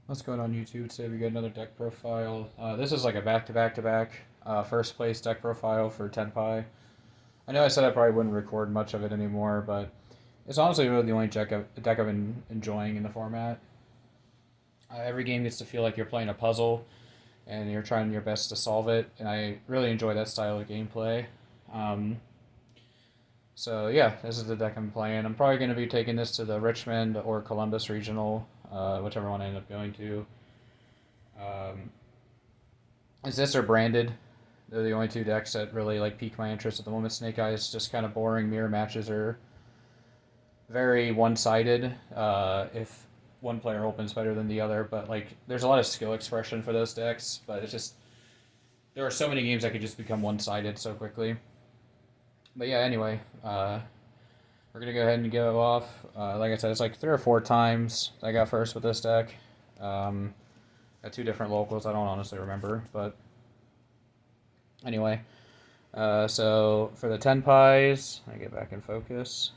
What's going on YouTube? Today we got another deck profile. This is like a back-to-back-to-back first place deck profile for Tenpai. I know I said I probably wouldn't record much of it anymore, but it's honestly really the only deck I've been enjoying in the format. Every game gets to feel like you're playing a puzzle and you're trying your best to solve it, and I really enjoy that style of gameplay. Um, so yeah, this is the deck I'm playing. I'm probably going to be taking this to the Richmond or Columbus Regional, whichever one I end up going to. Um, is this or Branded? They're the only two decks that really like pique my interest at the moment. Snake Eyes just kind of boring. Mirror matches are very one-sided. If one player opens better than the other, but like there's a lot of skill expression for those decks. But it's just there are so many games that could just become one-sided so quickly. But yeah, anyway, we're gonna go ahead and go off. Like I said, it's like 3 or 4 times I got first with this deck. At two different locals, I don't honestly remember, but anyway. So for the Tenpais, I get back in focus.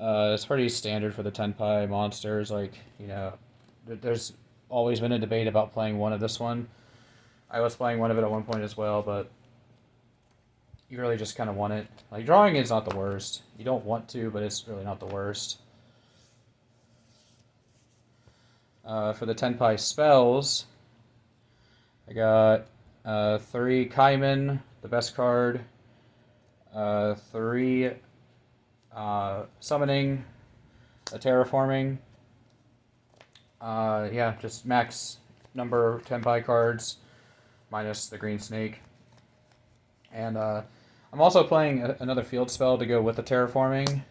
It's pretty standard for the Tenpai monsters. Like, there's always been a debate about playing one of this one. I was playing one of it at one point as well, but you really just kind of want it. Like, drawing is not the worst. You don't want to, but it's really not the worst. For the Tenpai spells, I got 3 Kaiman, the best card, 3 summoning, a terraforming. Yeah, just max number Tenpai cards, minus the green snake. And I'm also playing another field spell to go with the terraforming,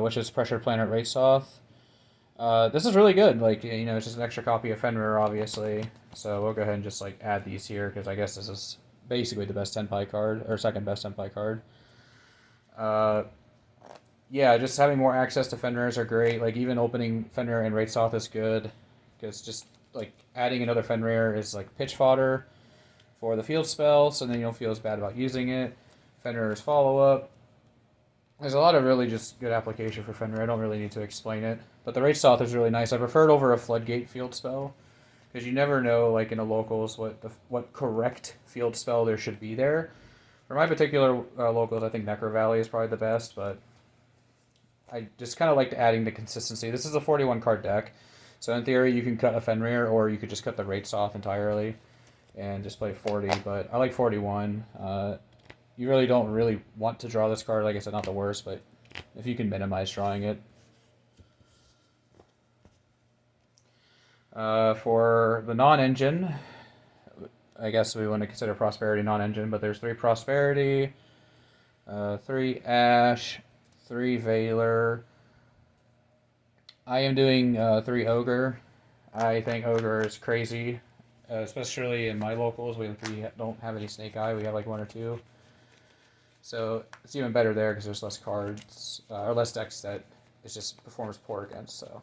which is Pressure Planet Wraitsoth. This is really good. Like, it's just an extra copy of Fenrir, obviously. So we'll go ahead and just like add these here because I guess this is basically the best Tenpai card or second best Tenpai card. Yeah, just having more access to Fenrirs are great. Like even opening Fenrir and Wraitsoth is good because just like adding another Fenrir is like pitch fodder for the field spell, so then you don't feel as bad about using it. Fenrir's follow up. There's a lot of really just good application for Fenrir. I don't really need to explain it. But the Wraitsoth is really nice. I prefer it over a Floodgate field spell. Because you never know, like in the locals, what correct field spell there should be there. For my particular locals, I think Necro Valley is probably the best, but I just kind of like adding the consistency. This is a 41 card deck, so in theory you can cut a Fenrir, or you could just cut the Wraitsoth entirely and just play 40, but I like 41. You really don't really want to draw this card. Like I said, not the worst, but if you can minimize drawing it. For the non-engine, I guess we want to consider Prosperity non-engine, but there's 3 Prosperity, 3 Ash, 3 Valor. I am doing 3 Ogre. I think Ogre is crazy, especially in my locals. We don't have any Snake Eye. We have like 1 or 2. So it's even better there because there's less cards, or less decks that it just performs poor against. So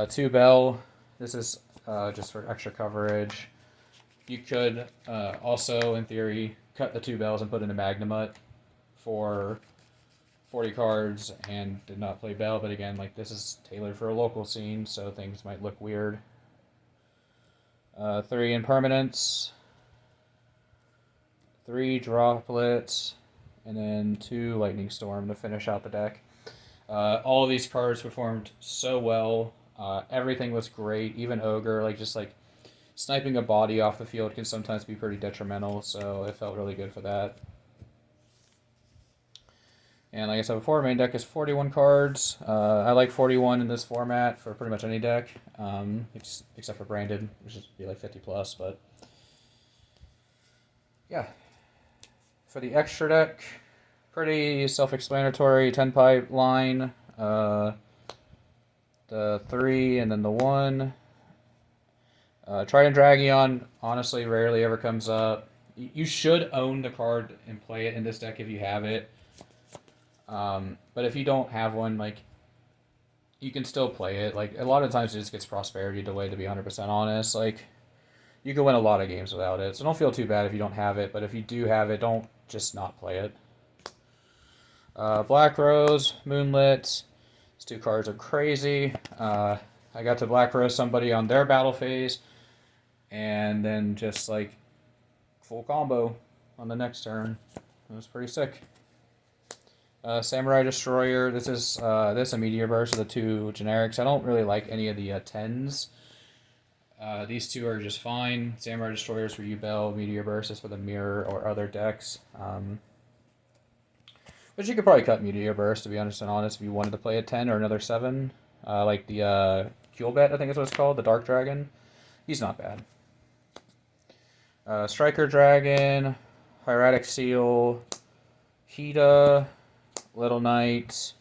2 Bell. This is just for extra coverage. You could also, in theory, cut the 2 Bells and put in a Magnamut for 40 cards and did not play Bell, but again, like this is tailored for a local scene, so things might look weird. 3 Impermanence, 3 Droplets, and then 2 Lightning Storm to finish out the deck. All of these cards performed so well. Everything was great, even Ogre, like just like sniping a body off the field can sometimes be pretty detrimental, so it felt really good for that. And like I said before, main deck is 41 cards. I like 41 in this format for pretty much any deck, except for Branded, which would be like 50 plus, but yeah. For the extra deck, pretty self-explanatory. Tenpai line, the 3 and then the 1. Trident Dragion honestly rarely ever comes up. You should own the card and play it in this deck if you have it. But if you don't have one, like, you can still play it. Like, a lot of times it just gets Prosperity away, to be 100% honest. Like, you can win a lot of games without it. So don't feel too bad if you don't have it. But if you do have it, don't just not play it. Black Rose, Moonlit, These two cards are crazy. I got to Black Rose somebody on their battle phase, and then just like full combo on the next turn. It was pretty sick. Samurai Destroyer. This is this a Meteor Burst are the two generics. I don't really like any of the 10s. These two are just fine. Samurai Destroyer is for Yubel. Meteor Burst is for the Mirror or other decks. But you could probably cut Meteor Burst, to be honest, if you wanted to play a 10 or another 7. Like the Kulebet, I think is what it's called, the Dark Dragon. He's not bad. Striker Dragon, Hieratic Seal, Hida, Little Knight.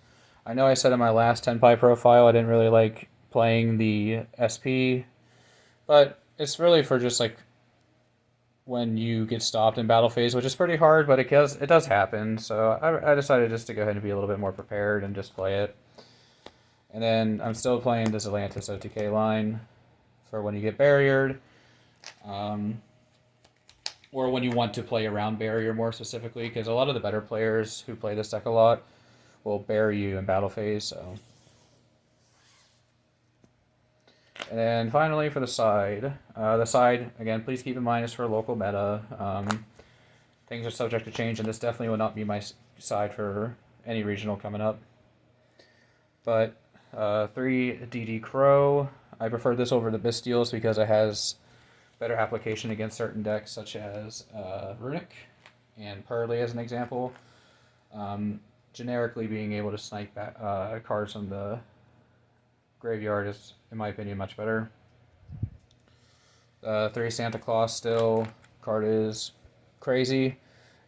I know I said in my last Tenpai profile I didn't really like playing the SP, but it's really for just like when you get stopped in battle phase, which is pretty hard, but it does happen. So I decided just to go ahead and be a little bit more prepared and just play it. And then I'm still playing this Atlantis OTK line for when you get barriered. Or when you want to play around barrier more specifically, because a lot of the better players who play this deck a lot will bury you in battle phase. So, and then finally for the side, again, please keep in mind is for local meta. Things are subject to change, and this definitely will not be my side for any regional coming up. But 3 DD Crow. I prefer this over the Bystials because it has better application against certain decks such as Runic and Purley as an example. Generically being able to snipe cards from the graveyard is, in my opinion, much better. 3 Santa Claus still. Card is crazy.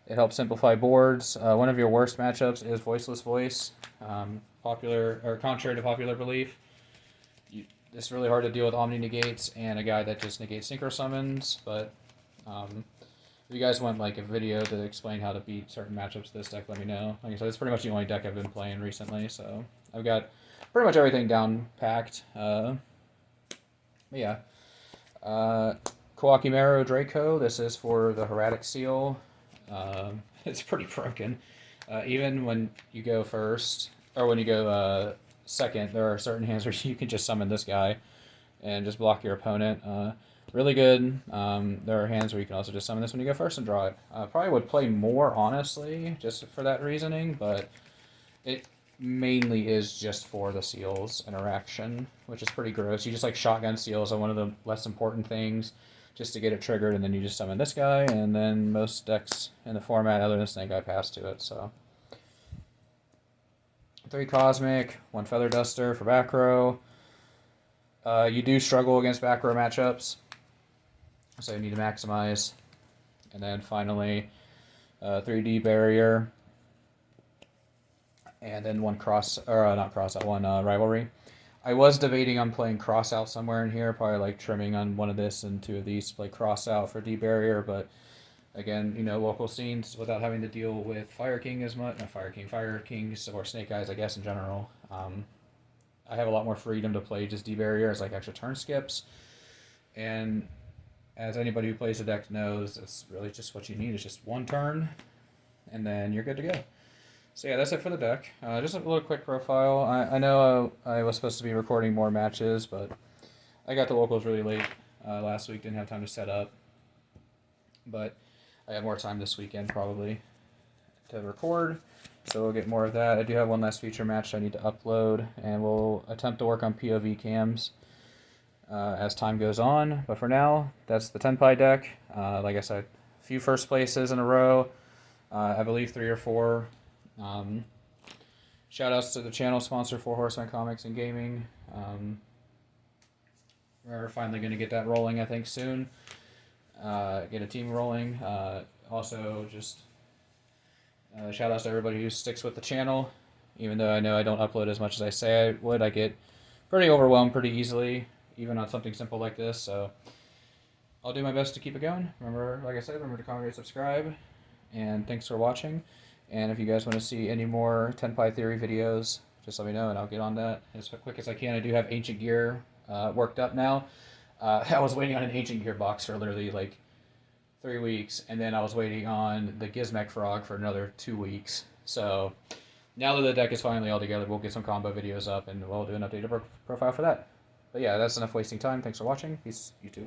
It helps simplify boards. One of your worst matchups is Voiceless Voice. Contrary to popular belief. It's really hard to deal with Omni Negates and a guy that just negates Synchro Summons, but if you guys want like a video to explain how to beat certain matchups this deck, let me know. Like I said, it's pretty much the only deck I've been playing recently, so I've got pretty much everything down packed. Yeah. Koakimero Draco, this is for the Hieratic Seal. It's pretty broken. Even when you go first, or when you go second, there are certain hands where you can just summon this guy and just block your opponent. Really good. There are hands where you can also just summon this when you go first and draw it. Probably would play more, honestly, just for that reasoning, but it mainly is just for the seals interaction, which is pretty gross. You just like shotgun seals on one of the less important things just to get it triggered, and then you just summon this guy, and then most decks in the format other than Snake Eye pass to it, so... 3 Cosmic, 1 Feather Duster for back row. You do struggle against back row matchups, so you need to maximize. And then finally, 3D Barrier, and then 1 Rivalry. I was debating on playing Cross Out somewhere in here, probably like trimming on one of this and 2 of these to play Cross Out for D Barrier, but again, local scenes without having to deal with Fire King as much. Not Fire Kings, or Snake Eyes, I guess, in general. I have a lot more freedom to play just D-Barrier as like extra turn skips. And as anybody who plays the deck knows, it's really just what you need. It's just 1 turn, and then you're good to go. So yeah, that's it for the deck. Just a little quick profile. I know I was supposed to be recording more matches, but I got the locals really late last week. Didn't have time to set up. But I have more time this weekend probably to record, so we'll get more of that. I do have one last feature match I need to upload, and we'll attempt to work on POV cams as time goes on. But for now, that's the Tenpai deck. Like I said, a few first places in a row. I believe 3 or 4. Shout outs to the channel sponsor, 4 Horsemen Comics and Gaming. We're finally going to get that rolling, I think, soon. Get a team rolling. Also, just shout outs to everybody who sticks with the channel. Even though I know I don't upload as much as I say I would, I get pretty overwhelmed pretty easily, even on something simple like this. So I'll do my best to keep it going. Remember, like I said, remember to comment, rate, subscribe, and thanks for watching. And if you guys want to see any more Tenpai Theory videos, just let me know and I'll get on that as quick as I can. I do have Ancient Gear worked up now. I was waiting on an Ancient Gear box for literally like 3 weeks, and then I was waiting on the Gizmek Frog for another 2 weeks. So now that the deck is finally all together, we'll get some combo videos up and we'll do an updated profile for that. But yeah, that's enough wasting time. Thanks for watching. Peace, YouTube.